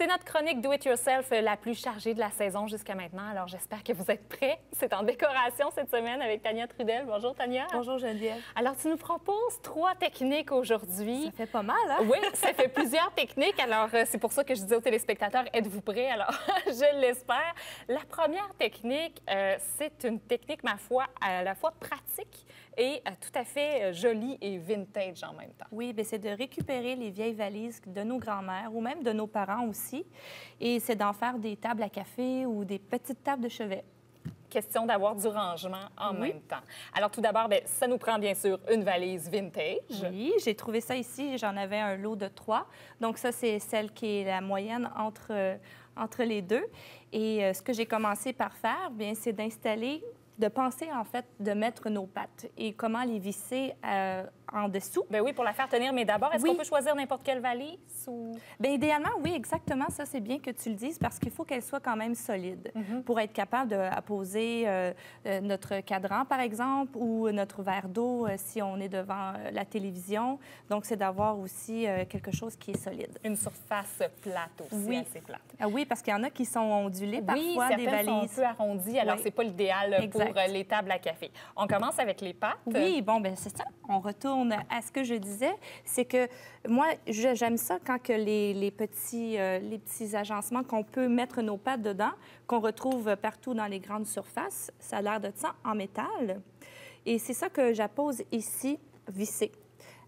C'est notre chronique Do It Yourself la plus chargée de la saison jusqu'à maintenant. Alors, j'espère que vous êtes prêts. C'est en décoration cette semaine avec Tania Trudel. Bonjour, Tania. Bonjour, Geneviève. Alors, tu nous proposes 3 techniques aujourd'hui. Ça fait pas mal, hein? Oui, ça fait plusieurs techniques. Alors, c'est pour ça que je disais aux téléspectateurs, êtes-vous prêts? Alors, je l'espère. La première technique, c'est une technique, ma foi, à la fois pratique et tout à fait jolie et vintage en même temps. Oui, bien, c'est de récupérer les vieilles valises de nos grands-mères ou même de nos parents aussi. Et c'est d'en faire des tables à café ou des petites tables de chevet. Question d'avoir du rangement en même temps. Alors, tout d'abord, bien, ça nous prend bien sûr une valise vintage. Oui, j'ai trouvé ça ici. J'en avais un lot de 3. Donc, ça, c'est celle qui est la moyenne entre les deux. Et ce que j'ai commencé par faire, bien, c'est de penser, en fait, de mettre nos pattes et comment les visser en dessous. Bien oui, pour la faire tenir. Mais d'abord, est-ce qu'on peut choisir n'importe quelle valise? Ou... Bien, idéalement, oui, exactement. Ça, c'est bien que tu le dises parce qu'il faut qu'elle soit quand même solide pour être capable d'apposer notre cadran, par exemple, ou notre verre d'eau si on est devant la télévision. Donc, c'est d'avoir aussi quelque chose qui est solide. Une surface plate aussi, assez plate. Ah oui, parce qu'il y en a qui sont ondulées parfois, des valises. Sont un peu arrondies, alors c'est pas l'idéal pour les tables à café. On commence avec les pattes. Oui, bon, bien, c'est ça. On retourne à ce que je disais. C'est que moi, j'aime ça quand que les petits agencements qu'on peut mettre nos pattes dedans, qu'on retrouve partout dans les grandes surfaces. Ça a l'air de ça en métal. Et c'est ça que j'appose ici, vissé.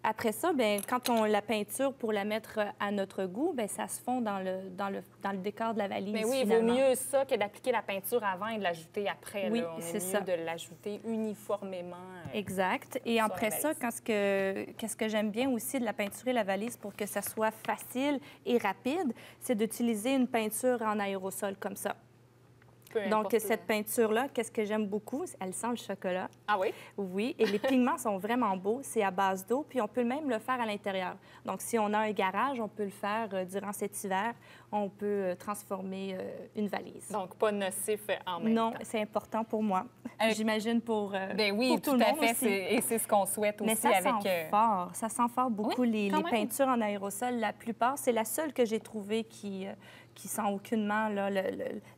Après ça, bien, quand on la peinture pour la mettre à notre goût, bien, ça se fond dans le décor de la valise. Mais oui, finalement. Il vaut mieux ça que d'appliquer la peinture avant et de l'ajouter après. Oui, c'est mieux de l'ajouter uniformément. Exact. Et après ça, qu'est-ce que j'aime bien aussi de la peinturer la valise pour que ça soit facile et rapide, c'est d'utiliser une peinture en aérosol comme ça. Donc, cette peinture-là, qu'est-ce que j'aime beaucoup? Elle sent le chocolat. Ah oui? Oui, et les pigments sont vraiment beaux. C'est à base d'eau, puis on peut même le faire à l'intérieur. Donc, si on a un garage, on peut le faire durant cet hiver. On peut transformer une valise. Donc, pas nocif en même temps. Non, c'est important pour moi. J'imagine pour bien oui, pour tout le monde à fait. aussi. Et c'est ce qu'on souhaite aussi avec... Mais sent fort. Ça sent fort beaucoup, oui, les peintures en aérosol. La plupart, c'est la seule que j'ai trouvée qui sent aucunement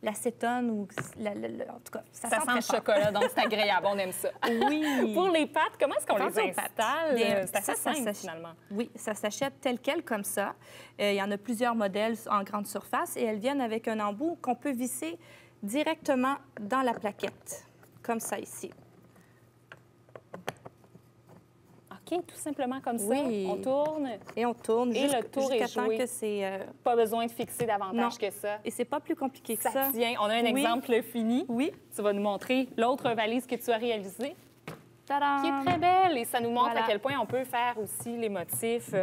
l'acétone ou... en tout cas, ça sent le chocolat, donc c'est agréable. On aime ça. Oui. Pour les pâtes, comment est-ce qu'on les installe? C'est assez simple, finalement. Oui, ça s'achète tel quel, comme ça. Il y en a plusieurs modèles en grande surface et elles viennent avec un embout qu'on peut visser directement dans la plaquette, comme ça ici. OK, tout simplement comme ça. Oui. On tourne. Et on tourne le tour est joué. Que c'est... Pas besoin de fixer davantage que ça. Et c'est pas plus compliqué que ça. Ça tient. On a un exemple fini. Oui. Tu vas nous montrer l'autre valise que tu as réalisée. Tadam! Qui est très belle. Et ça nous montre à quel point on peut faire aussi les motifs,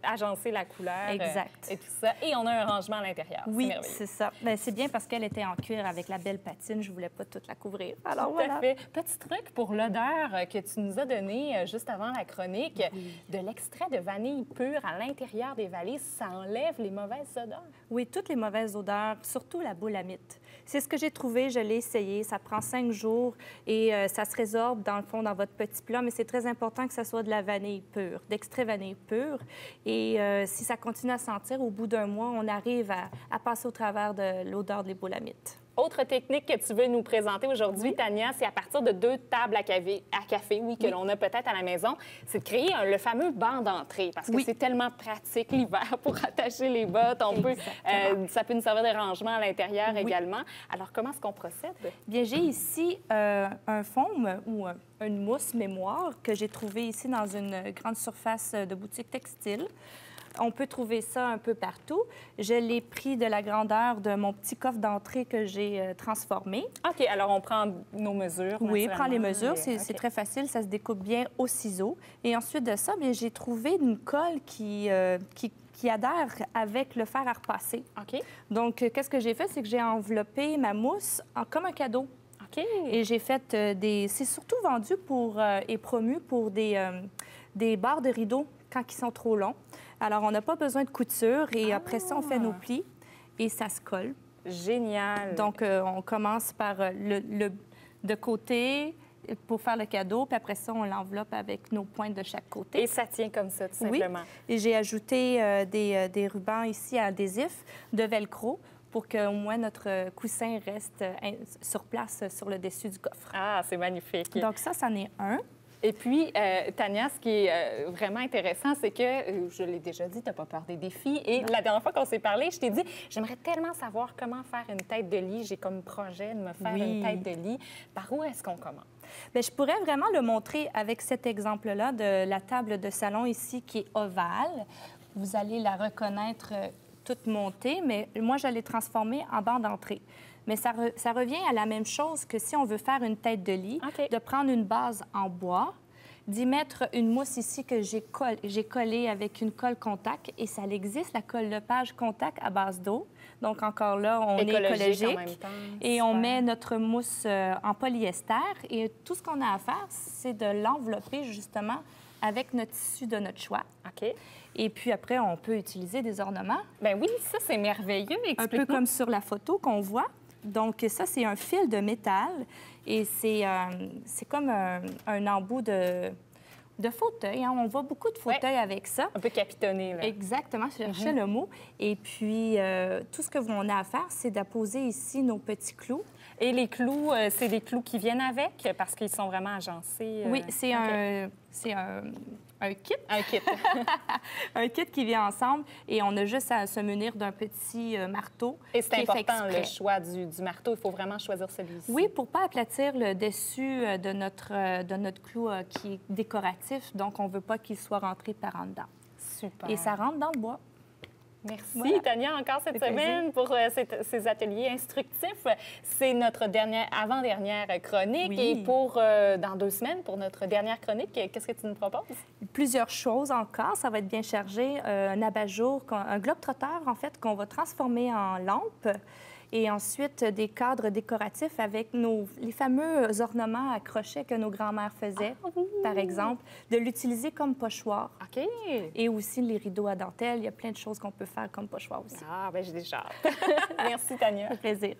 agencer la couleur. Exact. Et tout ça. Et on a un rangement à l'intérieur. Oui, c'est ça. Bien, c'est bien parce qu'elle était en cuir avec la belle patine. Je voulais pas toute la couvrir. Alors, tout à fait. Petit truc pour l'odeur que tu nous as donné juste avant la chronique. De l'extrait de vanille pure à l'intérieur des valises, ça enlève les mauvaises odeurs. Oui, toutes les mauvaises odeurs, surtout la boulamite. C'est ce que j'ai trouvé. Je l'ai essayé. Ça prend 5 jours et ça se résorbe dans le fond dans votre petit plat, mais c'est très important que ça soit de la vanille pure, d'extrait vanille pure. Et si ça continue à sentir, au bout d'un mois, on arrive à passer au travers de l'odeur de l'ébolamite. Autre technique que tu veux nous présenter aujourd'hui, Tania, c'est à partir de 2 tables à café que l'on a peut-être à la maison, c'est de créer le fameux banc d'entrée parce que c'est tellement pratique l'hiver pour attacher les bottes. Ça peut nous servir de rangement à l'intérieur également. Alors, comment est-ce qu'on procède? Bien, j'ai ici un foam ou une mousse mémoire que j'ai trouvé ici dans une grande surface de boutique textile. On peut trouver ça un peu partout. Je l'ai pris de la grandeur de mon petit coffre d'entrée que j'ai transformé. OK. Alors, on prend nos mesures. Oui, prends les mesures. C'est très facile. Ça se découpe bien au ciseau. Et ensuite de ça, j'ai trouvé une colle qui adhère avec le fer à repasser. OK. Donc, qu'est-ce que j'ai fait? C'est que j'ai enveloppé ma mousse comme un cadeau. OK. Et j'ai fait c'est surtout vendu et promu pour des barres de rideaux quand ils sont trop longs. Alors, on n'a pas besoin de couture et après ça, on fait nos plis et ça se colle. Génial! Donc, on commence par de côté pour faire le cadeau. Puis après ça, on l'enveloppe avec nos pointes de chaque côté. Et ça tient comme ça, tout simplement. Oui. Et j'ai ajouté des rubans ici adhésifs de velcro pour qu'au moins notre coussin reste sur place sur le dessus du coffre. Ah, c'est magnifique. Donc ça, c'en est un. Et puis, Tania, ce qui est vraiment intéressant, c'est que, je l'ai déjà dit, tu n'as pas peur des défis. Et la dernière fois qu'on s'est parlé, je t'ai dit, j'aimerais tellement savoir comment faire une tête de lit. J'ai comme projet de me faire une tête de lit. Par où est-ce qu'on commence? Bien, je pourrais vraiment le montrer avec cet exemple-là de la table de salon ici qui est ovale. Vous allez la reconnaître toute montée, mais moi, je l'ai transformée en banc d'entrée. Mais ça revient à la même chose que si on veut faire une tête de lit, de prendre une base en bois, d'y mettre une mousse ici que j'ai collée avec une colle contact, et ça existe, la colle Lepage contact à base d'eau. Donc, encore là, on est écologique. En même temps, et on met notre mousse en polyester. Et tout ce qu'on a à faire, c'est de l'envelopper justement avec notre tissu de notre choix. OK. Et puis après, on peut utiliser des ornements. Bien oui, ça, c'est merveilleux. Un peu comme sur la photo qu'on voit. Donc, ça, c'est un fil de métal et c'est comme un embout de fauteuil. Hein. On voit beaucoup de fauteuils avec ça. Un peu capitonné, là. Exactement, je cherchais le mot. Et puis, tout ce qu'on a à faire, c'est d'apposer ici nos petits clous. Et les clous, c'est des clous qui viennent avec parce qu'ils sont vraiment agencés? Oui, c'est un kit. Un kit. Un kit qui vient ensemble et on a juste à se munir d'un petit marteau. Et c'est important, le choix du marteau. Il faut vraiment choisir celui-ci. Oui, pour ne pas aplatir le dessus de notre clou qui est décoratif. Donc, on ne veut pas qu'il soit rentré par en dedans. Super. Et ça rentre dans le bois. Merci, voilà. Tania, encore cette semaine pour ces ateliers instructifs. C'est notre avant-dernière chronique. Oui. Et pour dans 2 semaines, pour notre dernière chronique, qu'est-ce que tu nous proposes? Plusieurs choses encore. Ça va être bien chargé. Un abat-jour, un globe-trotteur, en fait, qu'on va transformer en lampe. Et ensuite, des cadres décoratifs avec les fameux ornements à crochet que nos grands-mères faisaient, par exemple, de l'utiliser comme pochoir. OK. Et aussi les rideaux à dentelle. Il y a plein de choses qu'on peut faire comme pochoir aussi. Ah, bien, j'ai déjà hâte. Merci, Tania. Ça fait plaisir.